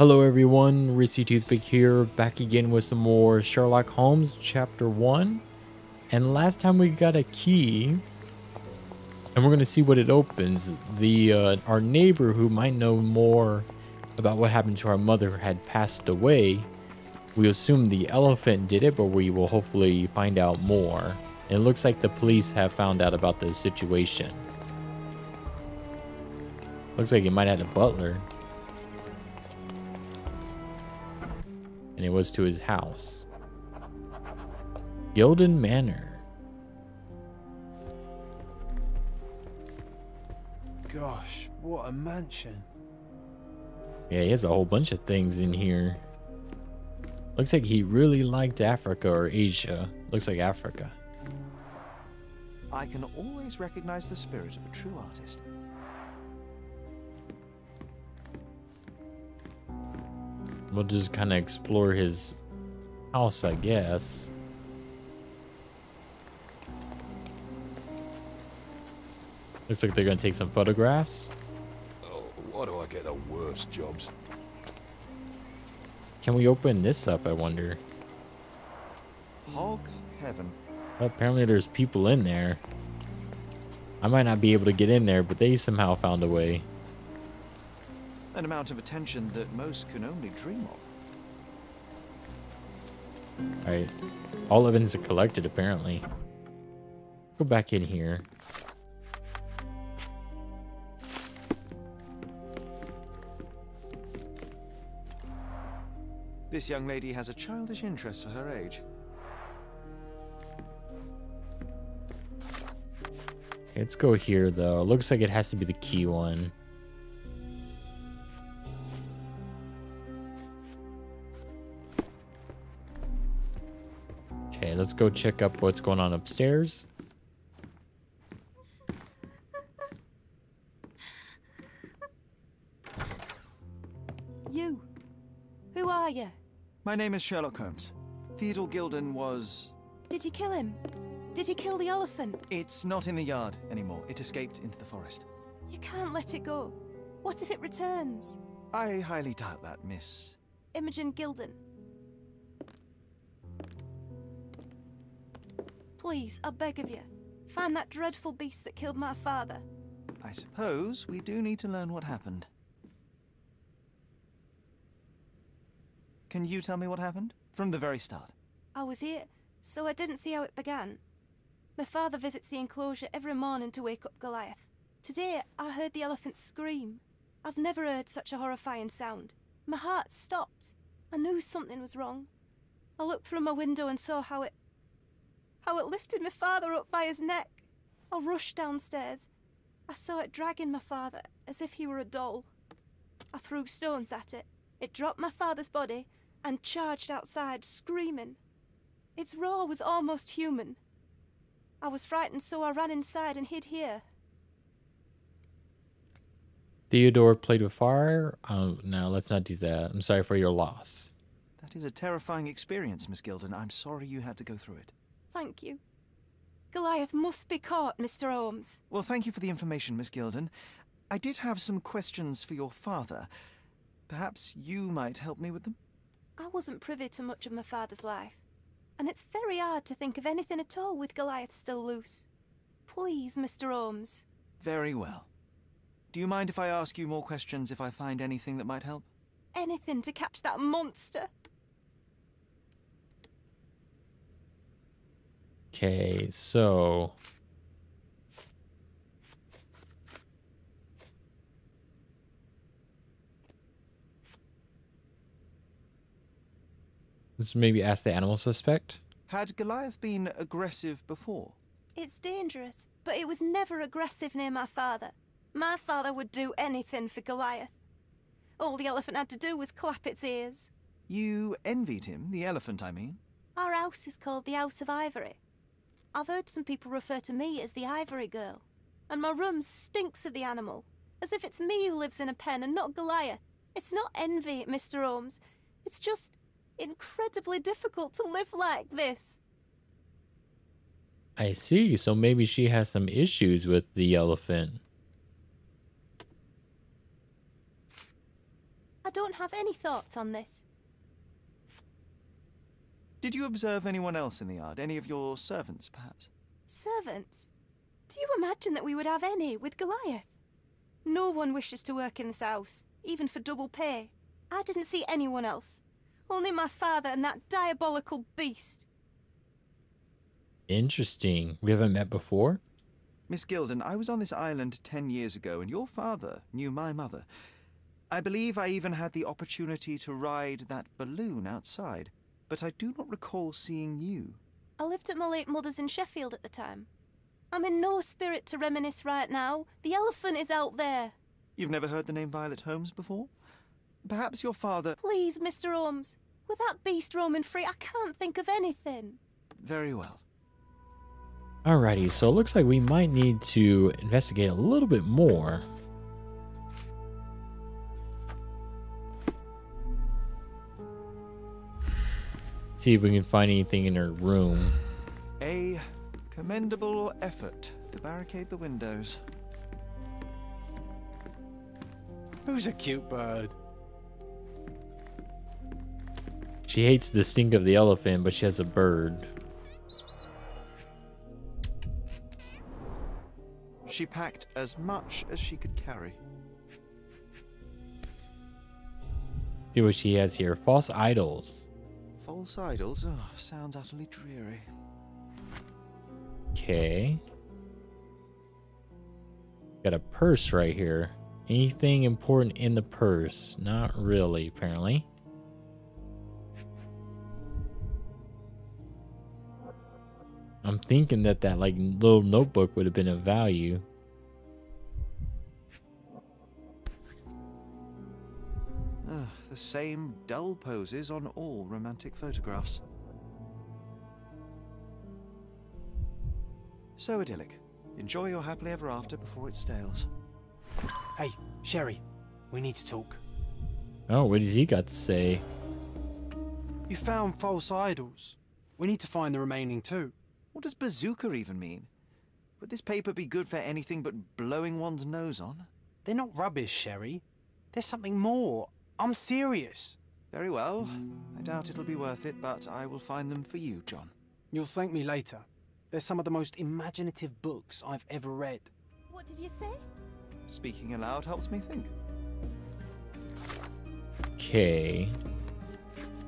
Hello everyone, Rissy Toothpick here, back again with some more Sherlock Holmes Chapter 1. And last time we got a key, and we're going to see what it opens. Our neighbor, who might know more about what happened to our mother, had passed away. We assume the elephant did it, but we will hopefully find out more. And it looks like the police have found out about the situation. Looks like he might have had a butler. And it was to his house. Gilden Manor. Gosh, what a mansion. Yeah, he has a whole bunch of things in here. Looks like he really liked Africa or Asia. Looks like Africa. I can always recognize the spirit of a true artist. We'll just kind of explore his house, I guess. Looks like they're gonna take some photographs. Oh, why do I get the worst jobs? Can we open this up, I wonder? Hog heaven. Well, apparently there's people in there. I might not be able to get in there, but they somehow found a way. An amount of attention that most can only dream of. Alright. All evidence are collected, apparently. Go back in here. This young lady has a childish interest for her age. Let's go here, though. Looks like it has to be the key one. Okay, let's go check up what's going on upstairs. You. Who are you? My name is Sherlock Holmes. Theodore Gilden was... Did you kill him? Did you kill the elephant? It's not in the yard anymore. It escaped into the forest. You can't let it go. What if it returns? I highly doubt that, Miss... Imogen Gilden. Please, I beg of you, find that dreadful beast that killed my father. I suppose we do need to learn what happened. Can you tell me what happened? From the very start. I was here, so I didn't see how it began. My father visits the enclosure every morning to wake up Goliath. Today, I heard the elephant scream. I've never heard such a horrifying sound. My heart stopped. I knew something was wrong. I looked through my window and saw how it lifted my father up by his neck. I rushed downstairs. I saw it dragging my father as if he were a doll. I threw stones at it. It dropped my father's body and charged outside, screaming. Its roar was almost human. I was frightened, so I ran inside and hid here. Theodore played with fire? Oh, no, let's not do that. I'm sorry for your loss. That is a terrifying experience, Miss Gilden. I'm sorry you had to go through it. Thank you. Goliath must be caught, Mr. Holmes. Well, thank you for the information, Miss Gilden. I did have some questions for your father. Perhaps you might help me with them? I wasn't privy to much of my father's life, and it's very hard to think of anything at all with Goliath still loose. Please, Mr. Holmes. Very well. Do you mind if I ask you more questions if I find anything that might help? Anything to catch that monster. Okay, so... let's maybe ask the animal suspect. Had Goliath been aggressive before? It's dangerous, but it was never aggressive near my father. My father would do anything for Goliath. All the elephant had to do was clap its ears. You envied him, the elephant, I mean? Our house is called the House of Ivory. I've heard some people refer to me as the Ivory Girl, and my room stinks of the animal, as if it's me who lives in a pen and not Goliath. It's not envy, Mr. Holmes. It's just incredibly difficult to live like this. I see, so maybe she has some issues with the elephant. I don't have any thoughts on this. Did you observe anyone else in the yard? Any of your servants, perhaps? Servants? Do you imagine that we would have any with Goliath? No one wishes to work in this house, even for double pay. I didn't see anyone else. Only my father and that diabolical beast. Interesting. We haven't met before? Miss Gilden, I was on this island 10 years ago, and your father knew my mother. I believe I even had the opportunity to ride that balloon outside, but I do not recall seeing you. I lived at my late mother's in Sheffield at the time. I'm in no spirit to reminisce right now. The elephant is out there. You've never heard the name Violet Holmes before? Perhaps your father... Please, Mr. Holmes. With that beast roaming free, I can't think of anything. Very well. Alrighty, so it looks like we might need to investigate a little bit more. See if we can find anything in her room. A commendable effort to barricade the windows. Who's a cute bird? She hates the stink of the elephant, but she has a bird. She packed as much as she could carry. See what she has here. False idols. False idols? Oh, sounds utterly dreary. Okay. Got a purse right here. Anything important in the purse? Not really, apparently. I'm thinking that like little notebook would have been of value. The same dull poses on all romantic photographs. So idyllic. Enjoy your happily ever after before it stales. Hey, Sherry, we need to talk. Oh, what does he got to say? You found false idols. We need to find the remaining two. What does bazooka even mean? Would this paper be good for anything but blowing one's nose on? They're not rubbish, Sherry. There's something more. I'm serious. Very well. I doubt it'll be worth it, but I will find them for you, John. You'll thank me later. They're some of the most imaginative books I've ever read. What did you say? Speaking aloud helps me think. Okay.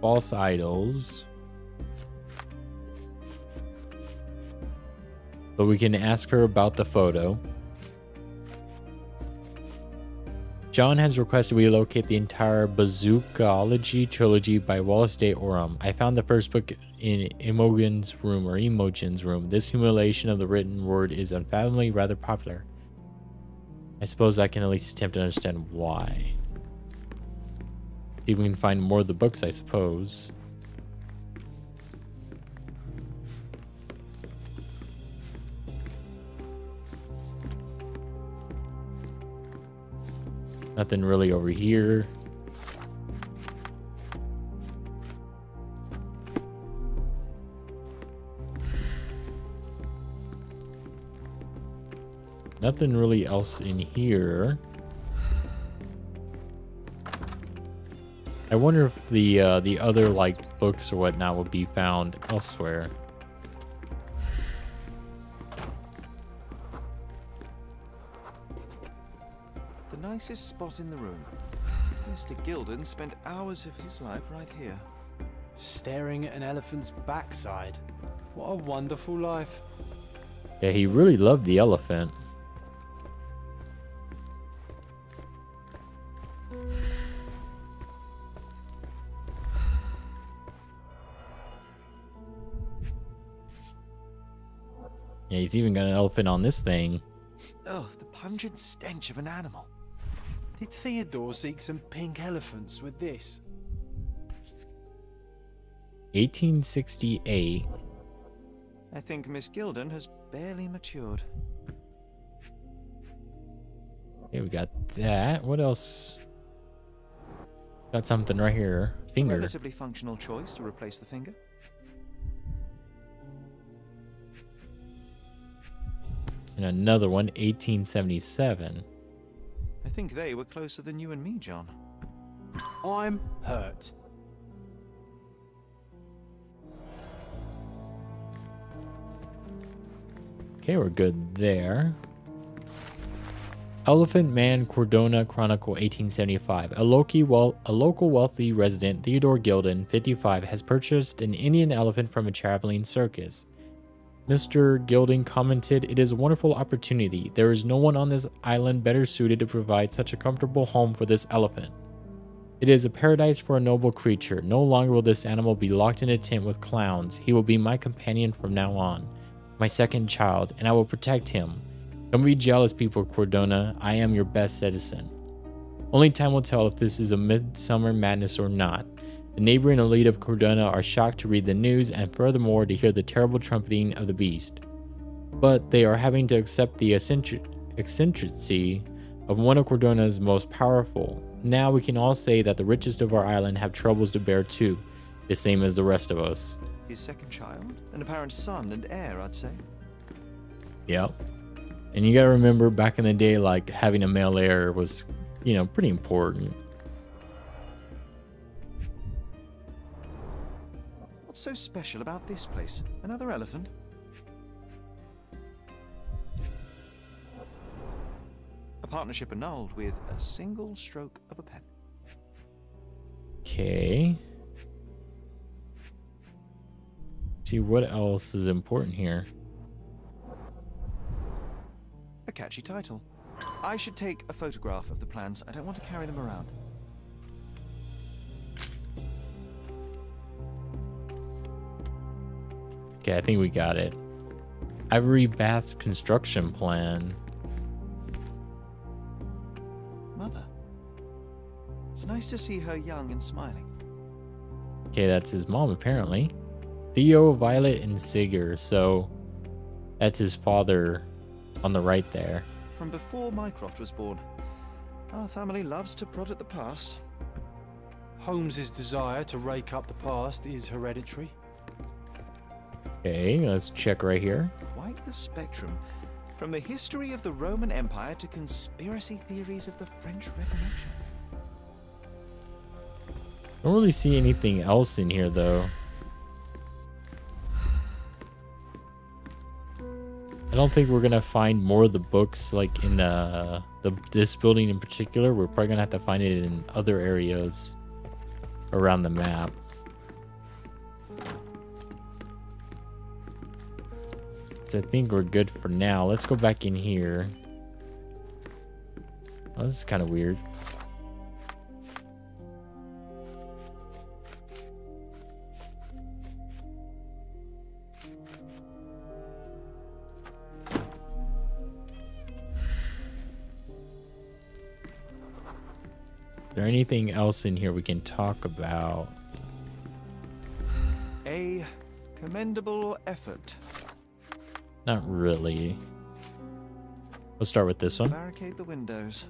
False idols. But we can ask her about the photo. John has requested we locate the entire Bazookaology trilogy by Wallace Day Oram. I found the first book in Imogen's room. This humiliation of the written word is unfathomably rather popular. I suppose I can at least attempt to understand why. See if we can find more of the books, I suppose. Nothing really over here. Nothing really else in here. I wonder if the other like books or whatnot will be found elsewhere. The nicest spot in the room. Mr. Gilden spent hours of his life right here. Staring at an elephant's backside. What a wonderful life. Yeah, he really loved the elephant. Yeah, he's even got an elephant on this thing. Oh, the pungent stench of an animal. Did Theodore seek some pink elephants with this? 1868. I think Miss Gilden has barely matured. Okay, we got that. What else? Got something right here. Finger. Relatively functional choice to replace the finger. And another one, 1877. I think they were closer than you and me, John. I'm hurt. Okay, we're good there. Elephant Man Cordona Chronicle 1875. A local wealthy resident, Theodore Gilden, 55, has purchased an Indian elephant from a traveling circus. Mr. Gilden commented, "It is a wonderful opportunity. There is no one on this island better suited to provide such a comfortable home for this elephant. It is a paradise for a noble creature. No longer will this animal be locked in a tent with clowns. He will be my companion from now on, my second child, and I will protect him. Don't be jealous, people of Cordona. I am your best citizen." Only time will tell if this is a midsummer madness or not. The neighboring elite of Cordona are shocked to read the news and furthermore to hear the terrible trumpeting of the beast. But they are having to accept the eccentricity of one of Cordona's most powerful. Now we can all say that the richest of our island have troubles to bear too, the same as the rest of us. His second child? An apparent son and heir, I'd say. Yep. And you gotta remember, back in the day, like, having a male heir was, you know, pretty important. What's so special about this place? Another elephant? A partnership annulled with a single stroke of a pen. Okay. See, what else is important here? A catchy title. I should take a photograph of the plans. I don't want to carry them around. Okay, I think we got it. Ivory Bath's construction plan. Mother. It's nice to see her young and smiling. Okay, that's his mom, apparently. Theo, Violet, and Sigurd. So that's his father on the right there. From before Mycroft was born. Our family loves to prod at the past. Holmes's desire to rake up the past is hereditary. Okay, let's check right here. Quite the spectrum. From the history of the Roman Empire to conspiracy theories of the French Revolution. Don't really see anything else in here, though. I don't think we're gonna find more of the books like in this building in particular. We're probably gonna have to find it in other areas around the map. So I think we're good for now. Let's go back in here. Oh, this is kind of weird. Is there anything else in here we can talk about? A commendable effort. Not really. Let's start with this one. Barricade the windows.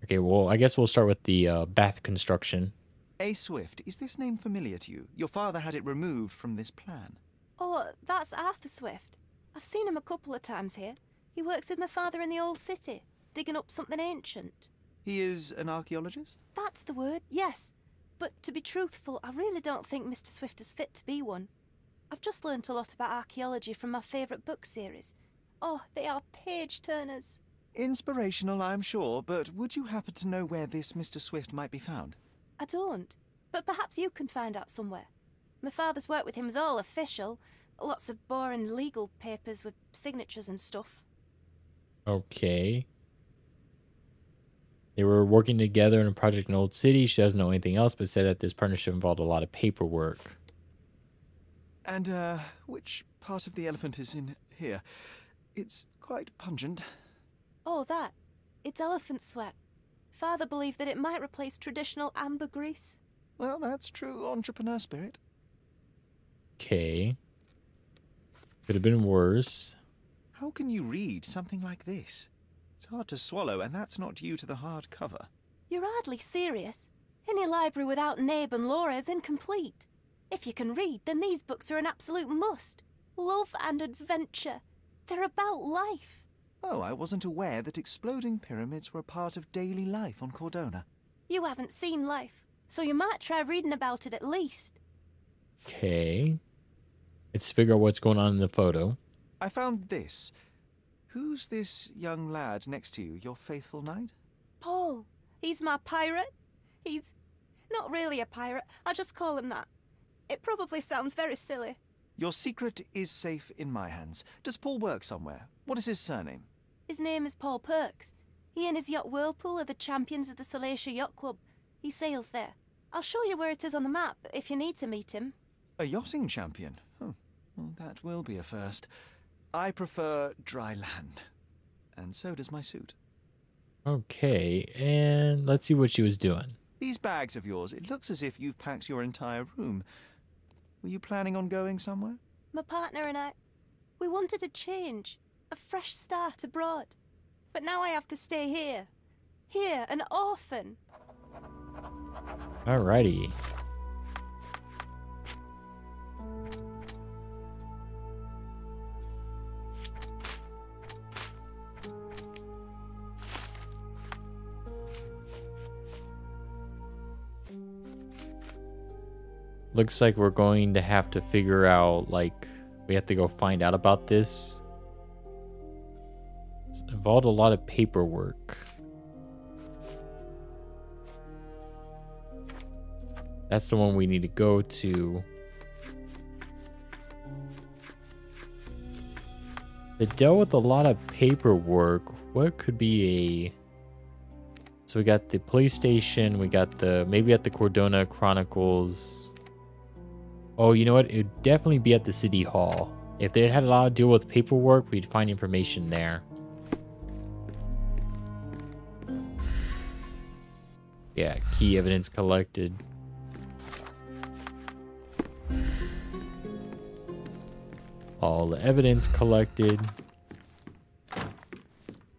Okay, well, I guess we'll start with the bath construction. A. Swift, is this name familiar to you? Your father had it removed from this plan. Oh, that's Arthur Swift. I've seen him a couple of times here. He works with my father in the old city, digging up something ancient. He is an archaeologist? That's the word, yes. But to be truthful, I really don't think Mr. Swift is fit to be one. I've just learnt a lot about archaeology from my favourite book series. Oh, they are page-turners. Inspirational, I'm sure, but would you happen to know where this Mr. Swift might be found? I don't, but perhaps you can find out somewhere. My father's work with him is all official. Lots of boring legal papers with signatures and stuff. Okay. They were working together in a project in Old City. She doesn't know anything else, but said that this partnership involved a lot of paperwork. And, which part of the elephant is in here? It's quite pungent. Oh, that. It's elephant sweat. Father believed that it might replace traditional ambergris. Well, that's true entrepreneur spirit. Okay. Could have been worse. How can you read something like this? It's hard to swallow, and that's not due to the hard cover. You're hardly serious. Any library without Nabe and Laura is incomplete. If you can read, then these books are an absolute must. Love and adventure. They're about life. Oh, I wasn't aware that exploding pyramids were a part of daily life on Cordona. You haven't seen life, so you might try reading about it at least. Okay. Let's figure out what's going on in the photo. I found this. Who's this young lad next to you, your faithful knight? Paul. He's my pirate. He's not really a pirate. I just call him that. It probably sounds very silly. Your secret is safe in my hands. Does Paul work somewhere? What is his surname? His name is Paul Perks. He and his yacht Whirlpool are the champions of the Salacia Yacht Club. He sails there. I'll show you where it is on the map if you need to meet him. A yachting champion? Well, that will be a first. I prefer dry land. And so does my suit. Okay, and let's see what she was doing. These bags of yours, it looks as if you've packed your entire room. Were you planning on going somewhere? My partner and I, we wanted a change, a fresh start abroad. But now I have to stay here. Here, an orphan. Alrighty. Looks like we're going to have to figure out, like, we have to go find out about this. It's involved a lot of paperwork. That's the one we need to go to. It dealt with a lot of paperwork. What could be a... So we got the police station, we got the... Maybe at the Cordona Chronicles. Oh, you know what? It would definitely be at the City Hall. If they had a lot to deal with paperwork, we'd find information there. Yeah, key evidence collected. All the evidence collected.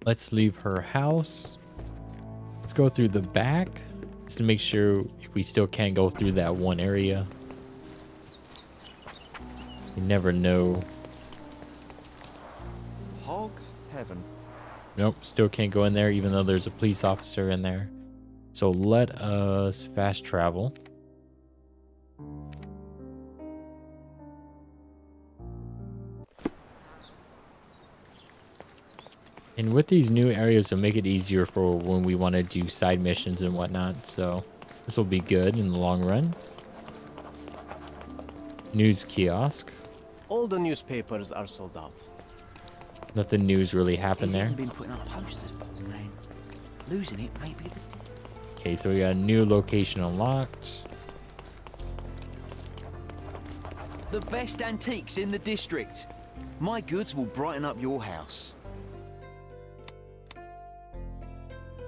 Let's leave her house. Let's go through the back just to make sure if we still can't go through that one area. You never know. Hog heaven. Nope, still can't go in there even though there's a police officer in there. So let us fast travel. And with these new areas, it'll make it easier for when we want to do side missions and whatnot. So this will be good in the long run. News kiosk. All the newspapers are sold out. Nothing news really happened there. Been putting up posters, Paul, man. Losing it may be a good thing. Okay, so we got a new location unlocked. The best antiques in the district. My goods will brighten up your house.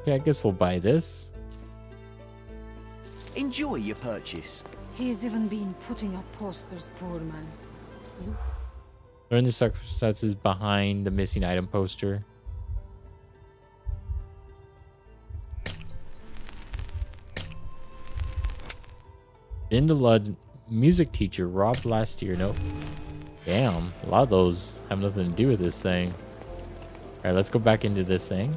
Okay, I guess we'll buy this. Enjoy your purchase. He's even been putting up posters, poor man. Learn the circumstances behind the missing item poster. In the Lud, music teacher robbed last year. Nope. Damn, a lot of those have nothing to do with this thing. All right, let's go back into this thing.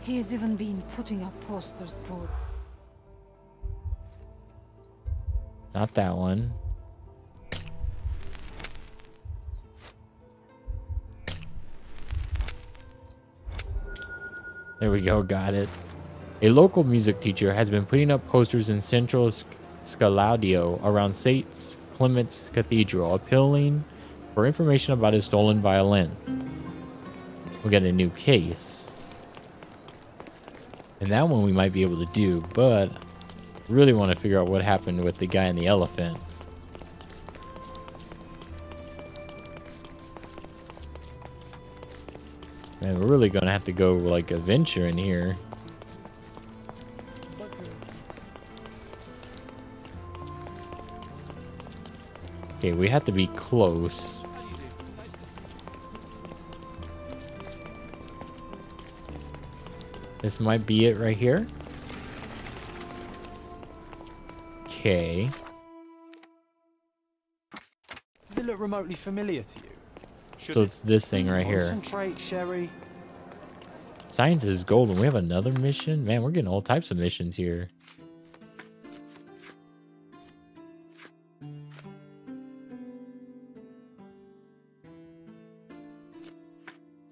He's even been putting up posters, poor. Not that one. There we go, got it. A local music teacher has been putting up posters in central Scaladio around St. Clement's Cathedral, appealing for information about his stolen violin. We got a new case. And that one we might be able to do, but really want to figure out what happened with the guy and the elephant. Man, we're really gonna have to go like adventure in here. Okay, we have to be close. This might be it right here. Okay. Does it look remotely familiar to you? So it's this thing right here. Concentrate, Sherry. Science is golden. We have another mission. Man, we're getting all types of missions here.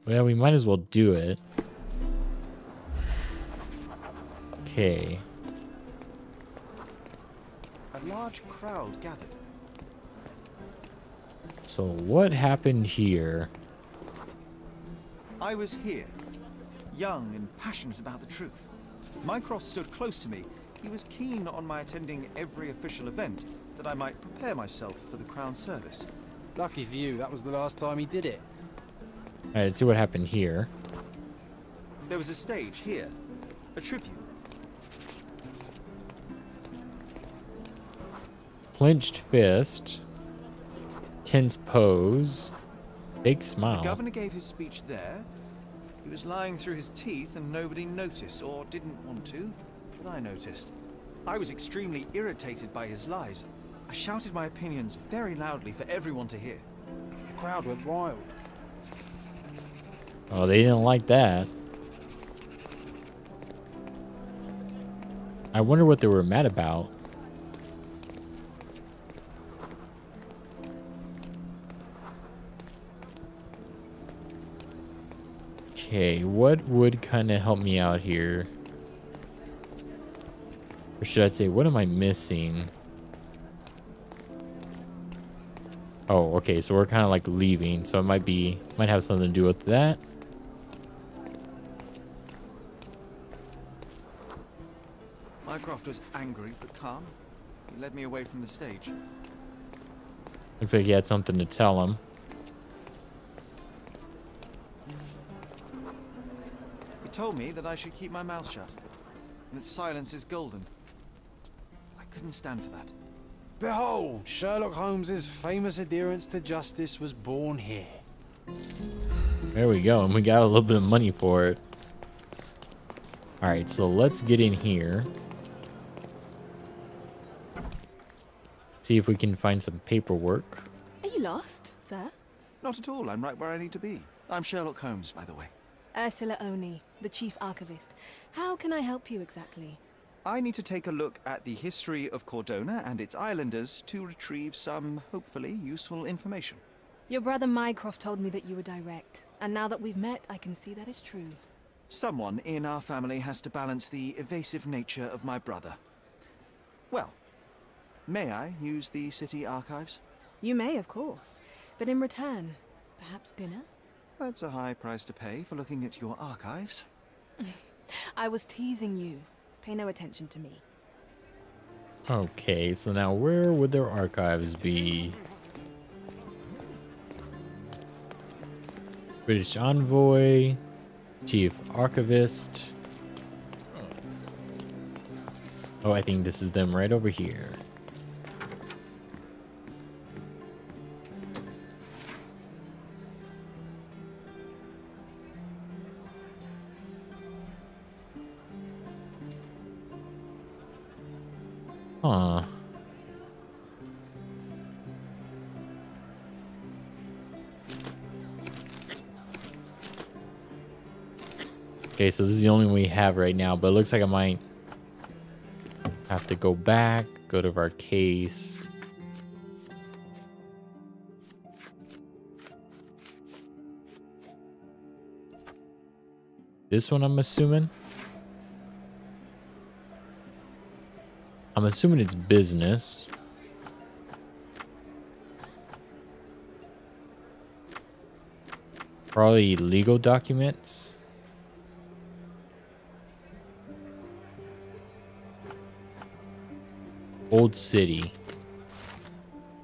Well, we might as well do it. Okay. A large crowd gathered. So what happened here? I was here, young and passionate about the truth. Mycroft stood close to me. He was keen on my attending every official event, that I might prepare myself for the Crown service. Lucky for you, that was the last time he did it. Alright, let's see what happened here. There was a stage here, a tribute. Clenched fist. Tense pose. Big smile. The governor gave his speech there. He was lying through his teeth and nobody noticed, or didn't want to, but I noticed. I was extremely irritated by his lies. I shouted my opinions very loudly for everyone to hear. The crowd went wild. Oh, they didn't like that. I wonder what they were mad about. Okay, what would kind of help me out here? Or should I say, what am I missing? Oh, okay, so we're kind of like leaving, so it might have something to do with that. Mycroft was angry but calm. He led me away from the stage. Looks like he had something to tell him. He told me that I should keep my mouth shut, and that silence is golden. I couldn't stand for that. Behold, Sherlock Holmes's famous adherence to justice was born here. There we go, and we got a little bit of money for it. Alright, so let's get in here. See if we can find some paperwork. Are you lost, sir? Not at all. I'm right where I need to be. I'm Sherlock Holmes, by the way. Ursula Oni, the chief archivist. How can I help you exactly? I need to take a look at the history of Cordona and its islanders to retrieve some, hopefully, useful information. Your brother Mycroft told me that you were direct, and now that we've met, I can see that is true. Someone in our family has to balance the evasive nature of my brother. Well, may I use the city archives? You may, of course, but in return, perhaps dinner? That's a high price to pay for looking at your archives. I was teasing you. Pay no attention to me. Okay, so now where would their archives be? British Envoy, Chief Archivist. Oh, I think this is them right over here. Huh. Okay, so this is the only one we have right now, but it looks like I might have to go back, go to our case. This one, I'm assuming. I'm assuming it's business. Probably legal documents. Old City.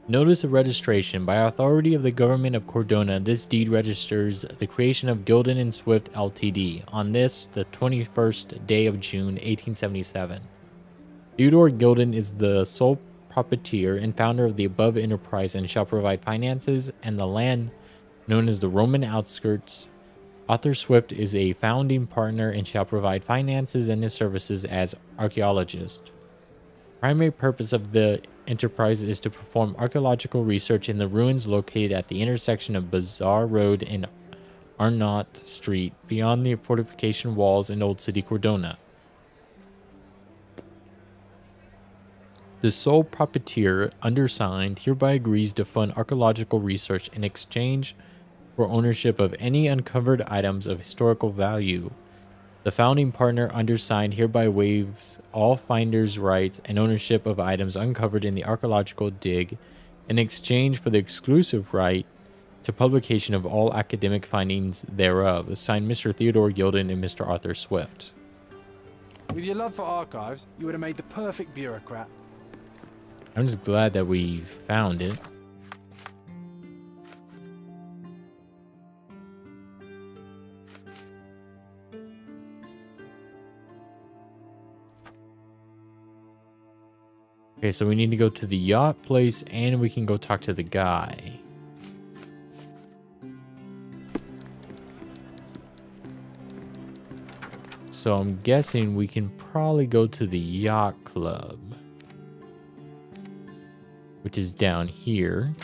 Notice of registration. By authority of the government of Cordona, this deed registers the creation of Gilden and Swift Ltd. on this, the 21st day of June, 1877. Theodore Gilden is the sole proprietor and founder of the above enterprise and shall provide finances and the land known as the Roman outskirts. Arthur Swift is a founding partner and shall provide finances and his services as archaeologist. Primary purpose of the enterprise is to perform archaeological research in the ruins located at the intersection of Bazaar Road and Arnott Street, beyond the fortification walls in Old City Cordona. The sole proprietor, undersigned, hereby agrees to fund archaeological research in exchange for ownership of any uncovered items of historical value. The founding partner, undersigned, hereby waives all finders' rights and ownership of items uncovered in the archaeological dig in exchange for the exclusive right to publication of all academic findings thereof. Signed, Mr. Theodore Gilden and Mr. Arthur Swift. With your love for archives, you would have made the perfect bureaucrat. I'm just glad that we found it. Okay, so we need to go to the yacht place and we can go talk to the guy. So I'm guessing we can probably go to the Yacht Club, which is down here.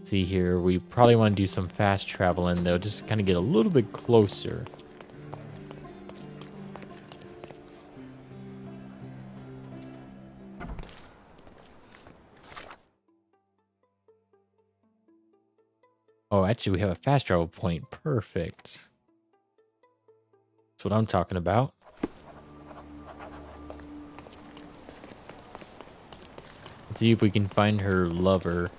See here, we probably want to do some fast traveling though, just to kind of get a little bit closer. Oh, actually, we have a fast travel point. Perfect. That's what I'm talking about. Let's see if we can find her lover.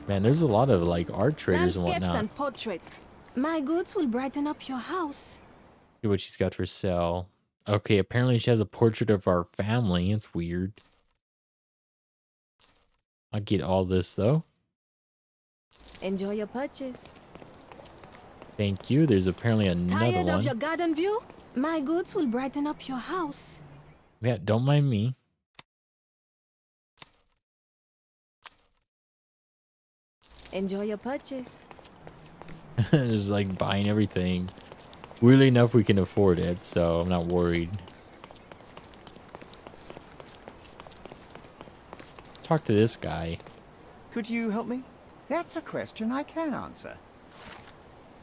Man, there's a lot of like art traders and Landscapes whatnot. and portraits. My goods will brighten up your house. See what she's got for sale. Okay, apparently she has a portrait of our family. It's weird. I'll get all this though. Enjoy your purchase. Thank you. There's apparently another Tired one. of your garden view? My goods will brighten up your house. Yeah, don't mind me. Enjoy your purchase. Just like buying everything. Weirdly enough, we can afford it, so I'm not worried. Talk to this guy. Could you help me? That's a question I can answer.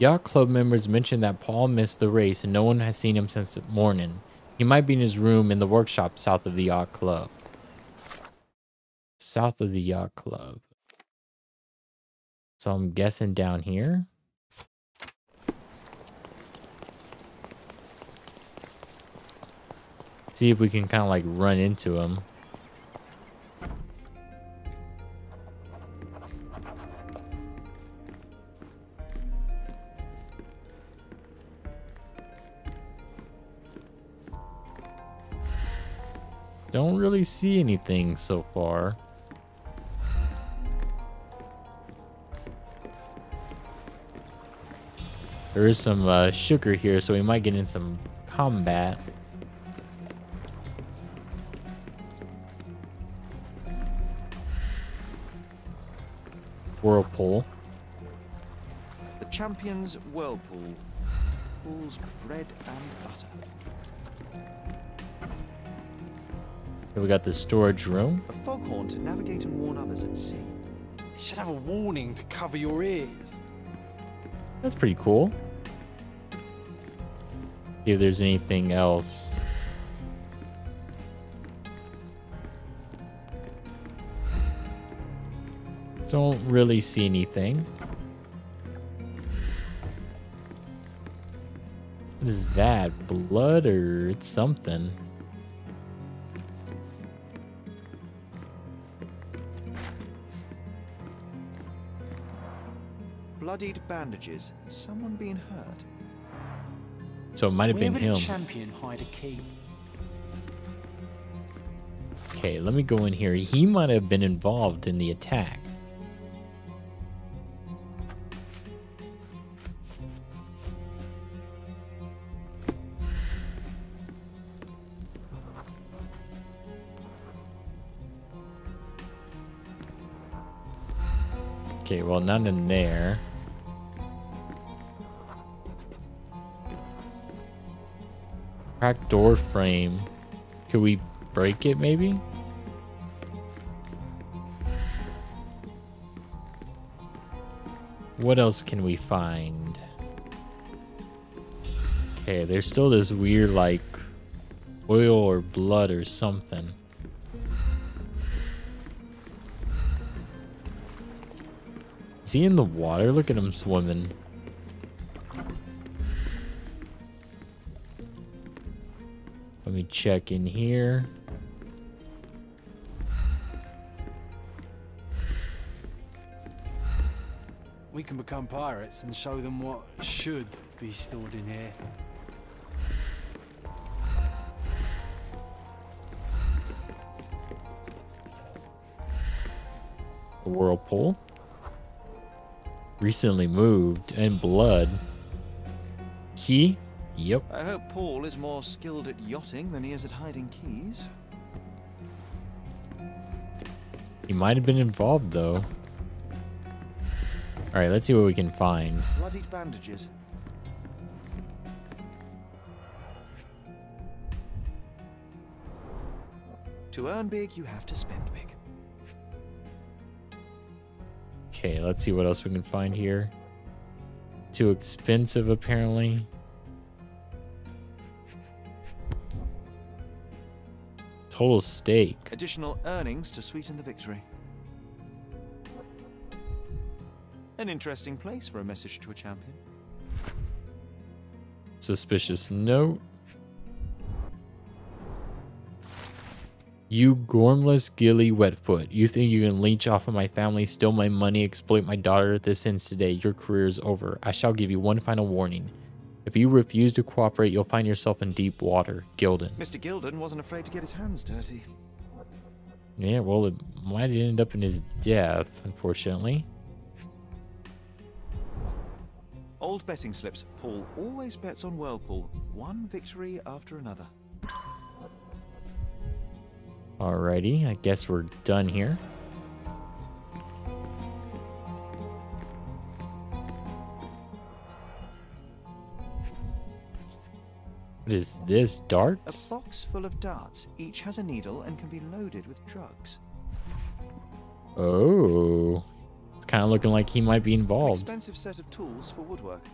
Yacht Club members mentioned that Paul missed the race and no one has seen him since the morning. He might be in his room in the workshop south of the Yacht Club. South of the Yacht Club. So I'm guessing down here. See if we can kind of like run into him. Don't really see anything so far. There is some sugar here, so we might get in some combat. Whirlpool. The champion's whirlpool. Pools bread and butter. Here we got the storage room. A foghorn to navigate and warn others at sea. It should have a warning to cover your ears. That's pretty cool. See if there's anything else. Don't really see anything. What is that? Blood or it's something? Bloodied bandages. Has someone been hurt? So it might have been Where him. would a champion hide a key? Okay, let me go in here. He might have been involved in the attack. Okay, well, none in there. Cracked door frame. Could we break it, maybe? what else can we find? Okay, there's still this weird, like, oil or blood or something. Is he in the water? Look at him swimming. Let me check in here. We can become pirates and show them what should be stored in here. A whirlpool. Recently moved. And blood. Key? Yep. I hope Paul is more skilled at yachting than he is at hiding keys. He might have been involved, though. Alright, let's see what we can find. Bloodied bandages. To earn big, you have to spend big. Okay, let's see what else we can find here. Too expensive, apparently. Total stake. Additional earnings to sweeten the victory. An interesting place for a message to a champion. Suspicious note. You gormless gilly wetfoot. You think you can leech off of my family, steal my money, exploit my daughter? This ends today. Your career is over. I shall give you one final warning. If you refuse to cooperate, you'll find yourself in deep water. Gildan. Mr. Gildan wasn't afraid to get his hands dirty. Yeah, well, it might end up in his death, unfortunately. Old betting slips. Paul always bets on Whirlpool. One victory after another. Alrighty, I guess we're done here. What is this? Darts? A box full of darts. Each has a needle and can be loaded with drugs. Oh. It's kind of looking like he might be An involved. expensive set of tools for woodwork.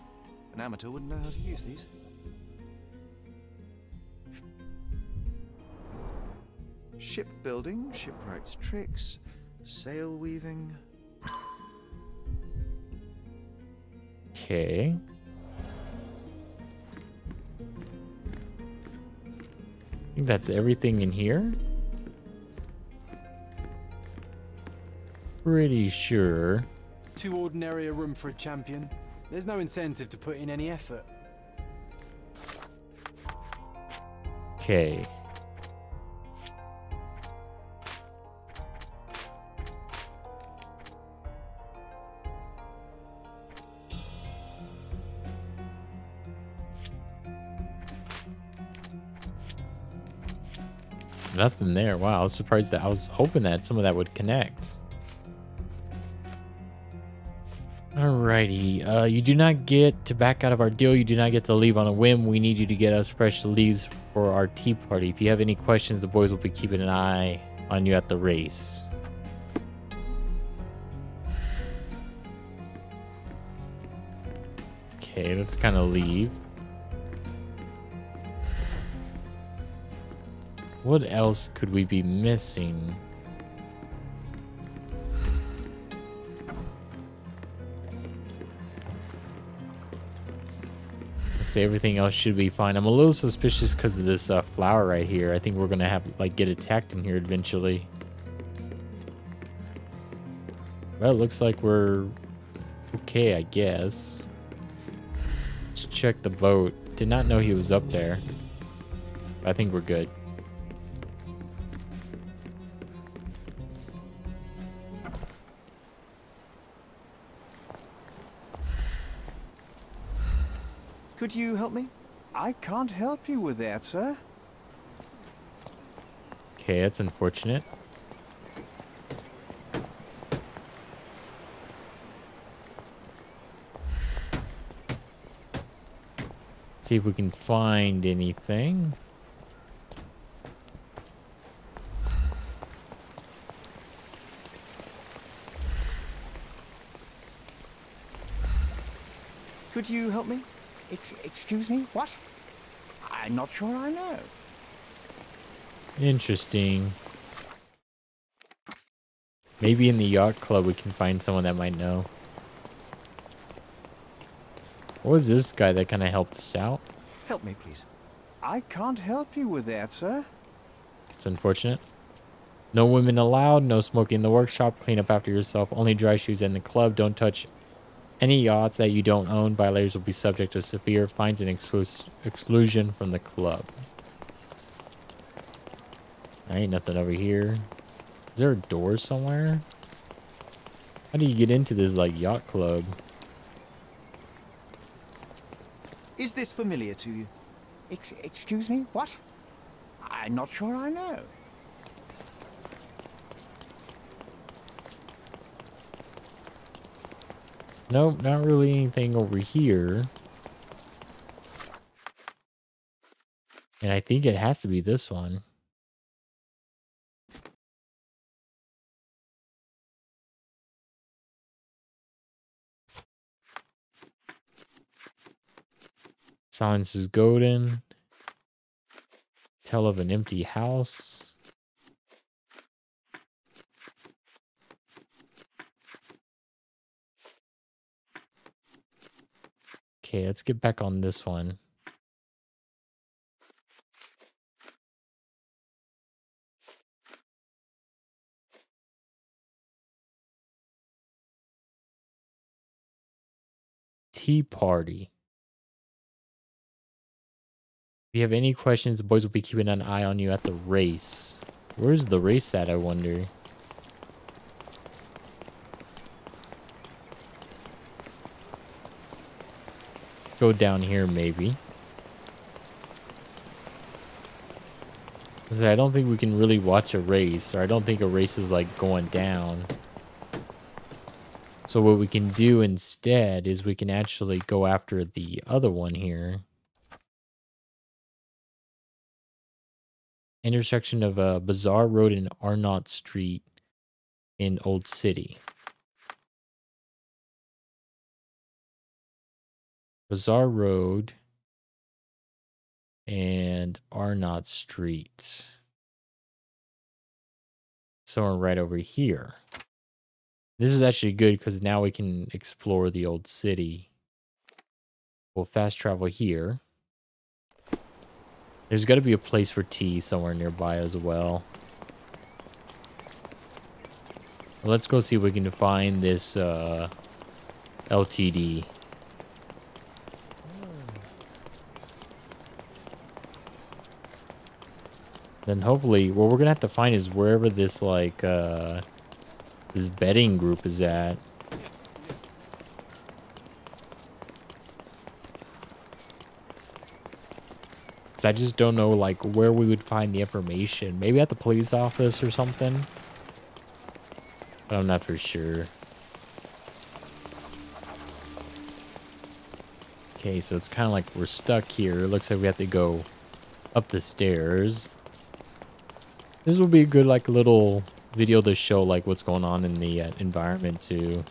An amateur wouldn't know how to use these. Shipbuilding, shipwright's tricks, sail weaving. Okay. I think that's everything in here. Pretty sure. Too ordinary a room for a champion. There's no incentive to put in any effort. Okay. Nothing there. Wow, I was surprised that I was hoping that some of that would connect. Alrighty, you do not get to back out of our deal. You do not get to leave on a whim. We need you to get us fresh leaves for our tea party. If you have any questions, the boys will be keeping an eye on you at the race. Okay, let's kind of leave. What else could we be missing? Let's say everything else should be fine. I'm a little suspicious because of this flower right here. I think we're gonna have like get attacked in here eventually. Well, it looks like we're okay, I guess. Let's check the boat. Did not know he was up there. I think we're good. Could you help me? I can't help you with that, sir. Okay, that's unfortunate. See if we can find anything. Could you help me? Excuse me? What? I'm not sure I know. Interesting. Maybe in the Yacht Club we can find someone that might know. What was this guy that kind of helped us out? Help me, please. I can't help you with that, sir. It's unfortunate. No women allowed, no smoking in the workshop, clean up after yourself, only dry shoes in the club, don't touch any yachts that you don't own. Violators will be subject to severe fines and exclusion from the club. There ain't nothing over here. Is there a door somewhere? How do you get into this, like, yacht club? Is this familiar to you? Excuse me? What? I'm not sure I know. Nope, not really anything over here. And I think it has to be this one. Silence is golden. Tell of an empty house. Okay, let's get back on this one. Tea party. If you have any questions, the boys will be keeping an eye on you at the race. Where's the race at, I wonder? Go down here, maybe. I don't think we can really watch a race, or I don't think a race is like going down. So what we can do instead is we can actually go after the other one here. Intersection of a Bazaar Road and Arnott Street in Old City. Bazaar Road and Arnott Street. Somewhere right over here. This is actually good because now we can explore the Old City. We'll fast travel here. There's got to be a place for tea somewhere nearby as well. Let's go see if we can find this LTD. Then hopefully, what we're gonna have to find is wherever this like this betting group is at. I just don't know like where we would find the information. Maybe at the police office or something. But I'm not for sure. Okay, so it's kind of like we're stuck here. It looks like we have to go up the stairs. This will be a good like little video to show like what's going on in the environment too.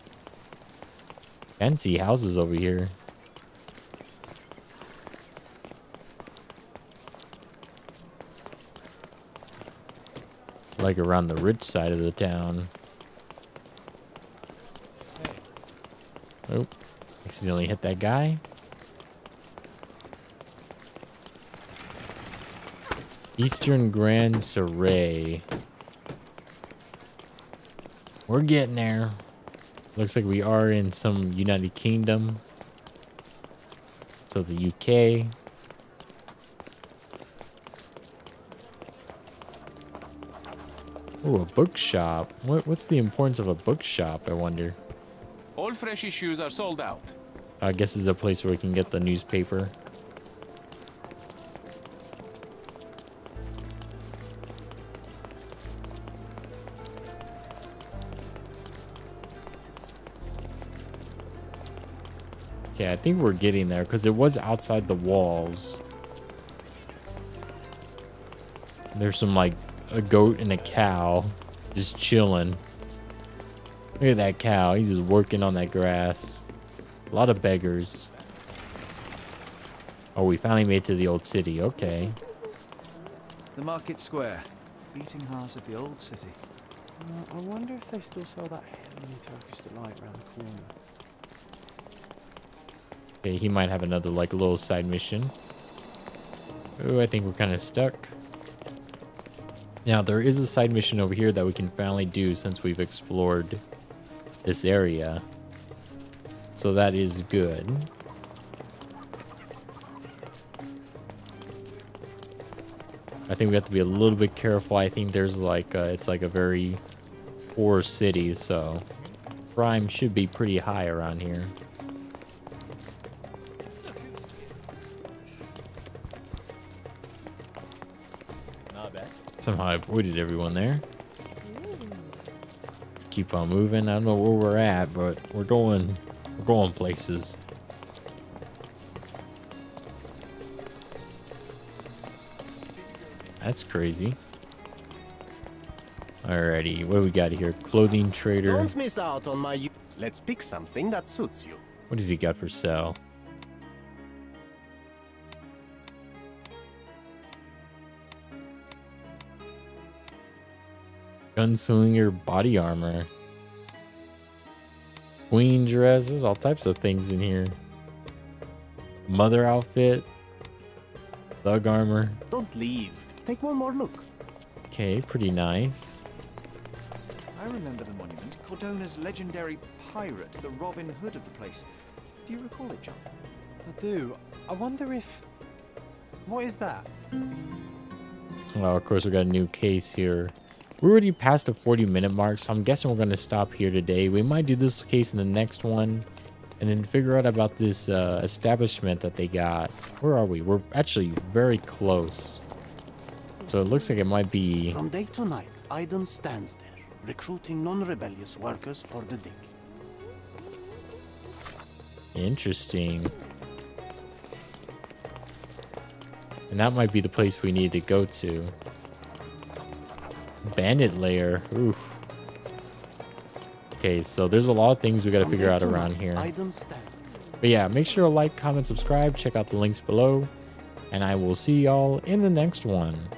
Fancy houses over here. Like around the rich side of the town. Oh, accidentally hit that guy. Eastern Grand Surrey. We're getting there. Looks like we are in some United Kingdom. So the UK. Oh, a bookshop. What's the importance of a bookshop, I wonder? All fresh issues are sold out. I guess it's a place where we can get the newspaper. Okay, I think we're getting there because it was outside the walls. There's some like a goat and a cow just chilling. Look at that cow. He's just working on that grass. A lot of beggars. Oh, we finally made it to the old city. Okay. The market square. Beating heart of the old city. I wonder if they still sell that heavenly Turkish delight around the corner. Okay, he might have another like little side mission. Oh, I think we're kind of stuck. Now, there is a side mission over here that we can finally do since we've explored this area. So that is good. I think we have to be a little bit careful. I think there's like, it's like a very poor city, so crime should be pretty high around here. Somehow I avoided everyone there. Let's keep on moving. I don't know where we're at, but we're going places. That's crazy. Alrighty, what do we got here? Clothing trader. Don't miss out on my... Let's pick something that suits you. What does he got for sale? Gunslinger body armor. Queen dresses, all types of things in here. Mother outfit. Thug armor. Don't leave. Take one more look. Okay, pretty nice. I remember the monument. Cordona's legendary pirate, the Robin Hood of the place. Do you recall it, John? I do. I wonder if... What is that? Well, of course, we got a new case here. We're already past the 40-minute mark, so I'm guessing we're going to stop here today. We might do this case in the next one, and then figure out about this establishment that they got. Where are we? We're actually very close. So it looks like it might be... From day to night, Aiden stands there, recruiting non-rebellious workers for the dig. Interesting. And that might be the place we need to go to. Bandit lair. Oof. Okay, so there's a lot of things we got to figure out around here. But yeah, make sure to like, comment, subscribe. Check out the links below. And I will see y'all in the next one.